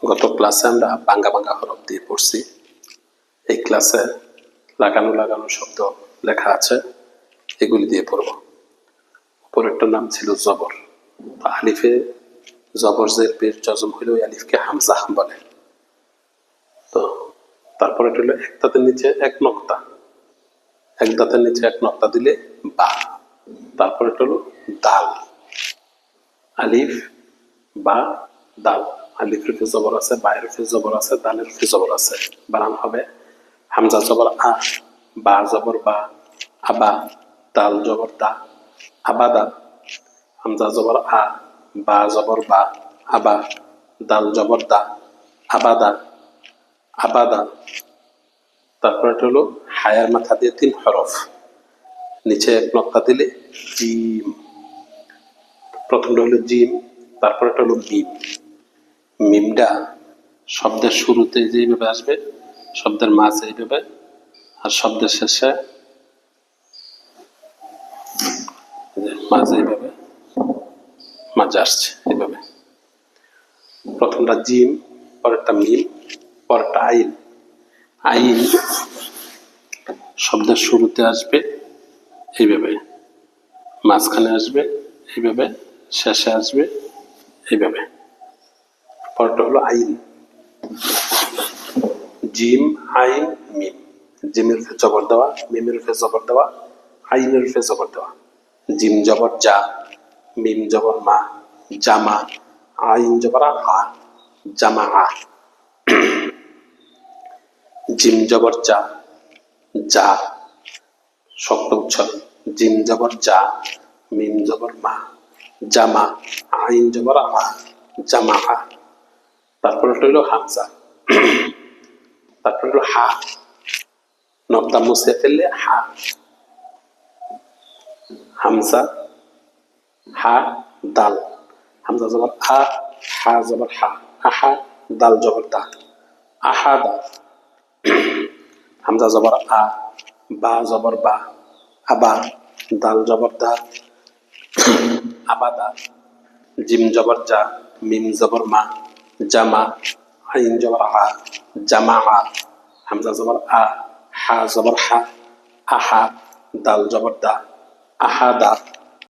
গত ক্লাসে আমরা ভাঙ্গা ভাঙ্গা হরফ দিয়ে পড়ছি। এই ক্লাসে লাগানো লাগানো শব্দ লেখা আছে, এগুলি দিয়ে পড়ব। পরেরটার নাম ছিল জবর। আলিফে জবর জের পেশ জজম হলে ওই আলিফকে হামজা বলে। তো তারপরে এটা হলো এক দাঁতের নিচে এক নক্তা, এক দাঁতের নিচে এক নক্তা দিলে বা। তারপরে এটা হলো দাল, আলিফ বা দাল। আলিফের ফে জবর আছে, বায়ের ফে জবর আছে, দালের ফে জবর আছে। বানান হবে হামজা জবর আ, বা জবর বা, আবা, দাল জবর দা, আবাদা। হামজা জবর আ, বা জবর বা, আবা, দাল জবর দা, আবাদা, আবাদা। তারপর এটা হলো হায়ার মাথা দিয়ে 3 হরফ, নিচে এক নক্তা দিলে জিম। প্রথমটা হলো জিম, তারপর এটা হলো মিম। মিমটা শব্দের শুরুতে যেইভাবে আসবে, শব্দের মাঝে এইভাবে, আর শব্দের শেষে মাঝে এইভাবে, মাঝে আসছে এইভাবে। প্রথমটা জিম, পরেরটা মিম, পরেরটা আইন। আইন শব্দের শুরুতে আসবে এইভাবে, মাঝখানে আসবে এইভাবে, শেষে আসবে এইভাবে। পরেরটা হলো আইন। জিম, আইন, মিম। জিমের ফে জবর দেওয়া, মিমের ফে জবর দেওয়া, আইনের ফে জবর দেওয়া। জিম জবর যা, মিম জবর মা, জামা। আইন জবর আ, জামা আ। জিম জবর যা, যা শক্ত উচ্চারণ। জিম জবর যা, মিম জবর মা, জামা। আইন জবর আ, জামা আ। তারপরে হইল হামজা, তারপরে হলো হা, নকটা মুছে ফেললে হা। হামজা, হা, দাল। হামজা জবর আ, হা জবর হা, আহা, দাল জবর দা, আহাদা। হামজা জবর আ, বা জবর বা, আবা, দাল জবর দা, আবাদা। জিম জবর যা, মিম জবর মা, জামা। আইন জবর আ, জামা আ। হামজা জবর আ, হা জবর হা, আহা, দাল জবর দা, আহাদা।